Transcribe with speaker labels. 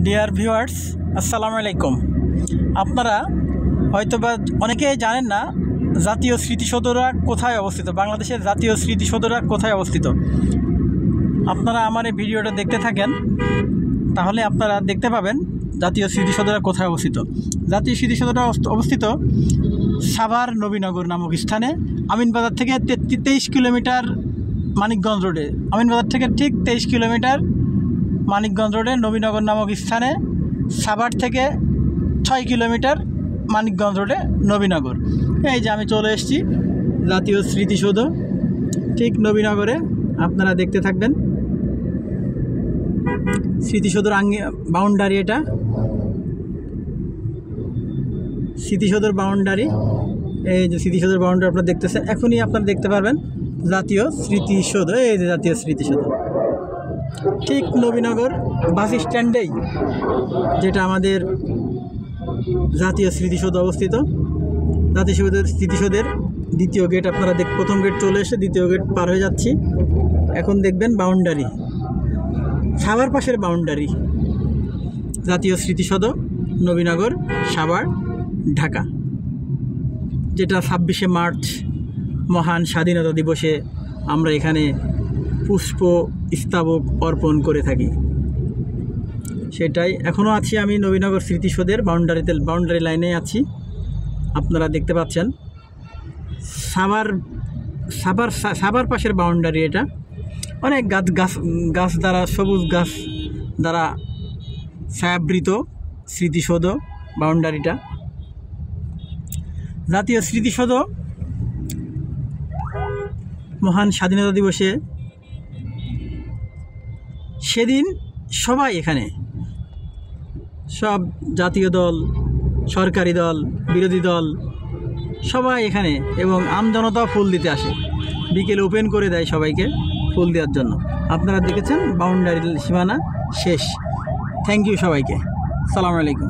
Speaker 1: Dear viewers, আসসালামু আলাইকুম। আপনারা হয়তোবা অনেকেই জানেন না জাতীয় স্মৃতিসৌধরা কোথায় অবস্থিত, বাংলাদেশের জাতীয় স্মৃতিসৌধরা কোথায় অবস্থিত। আপনারা আমার এই ভিডিওটা দেখতে থাকেন, তাহলে আপনারা দেখতে পাবেন জাতীয় স্মৃতিসৌধরা কোথায় অবস্থিত। জাতীয় স্মৃতিসৌধরা অবস্থিত সাভার নবীনগর নামক স্থানে, আমিনবাজার থেকে 23 কিলোমিটার মানিকগঞ্জ রোডে, আমিনবাজার থেকে ঠিক 23 কিলোমিটার মানিকগঞ্জ রোডে নবীনগর নামক স্থানে, সাভার থেকে 6 কিলোমিটার মানিকগঞ্জ রোডে নবীনগর। এই যে আমি চলে এসেছি জাতীয় স্মৃতিসৌধ, ঠিক নবীনগরে। আপনারা দেখতে থাকবেন স্মৃতিসৌধর বাউন্ডারি, এটা স্মৃতিসৌধর বাউন্ডারি। এই যে স্মৃতিসৌধর বাউন্ডারি আপনারা দেখতেছেন, এখনই আপনারা দেখতে পারবেন জাতীয় স্মৃতিসৌধ। এই যে জাতীয় স্মৃতিসৌধ ঠিক নবীনগর বাস স্ট্যান্ডেই, যেটা আমাদের জাতীয় স্মৃতিসৌধ অবস্থিত। জাতীয় স্মৃতিসৌধের দ্বিতীয় গেট আপনারা প্রথম গেট চলে এসে দ্বিতীয় গেট পার হয়ে যাচ্ছি। এখন দেখবেন বাউন্ডারি, সাভার পাশের বাউন্ডারি, জাতীয় স্মৃতিসৌধ নবীনগর, সাভার, ঢাকা, যেটা 26শে মার্চ মহান স্বাধীনতা দিবসে আমরা এখানে পুষ্প স্তবক অর্পণ করে থাকি। সেটাই এখনও আছি আমি নবীনগর স্মৃতিসৌধের বাউন্ডারি লাইনে আছি। আপনারা দেখতে পাচ্ছেন সাভার পাশের বাউন্ডারি। এটা অনেক গাছ দ্বারা, সবুজ গাছ দ্বারা ছায়াবৃত স্মৃতিসৌধ বাউন্ডারিটা। জাতীয় স্মৃতিসৌধ মহান স্বাধীনতা দিবসে সেদিন সবাই এখানে, সব জাতীয় দল, সরকারি দল, বিরোধী দল সবাই এখানে, এবং আমজনতাও ফুল দিতে আসে। বিকেলে ওপেন করে দেয় সবাইকে ফুল দেওয়ার জন্য। আপনারা দেখেছেন বাউন্ডারি সীমানা শেষ। থ্যাংক ইউ সবাইকে। আসসালামু আলাইকুম।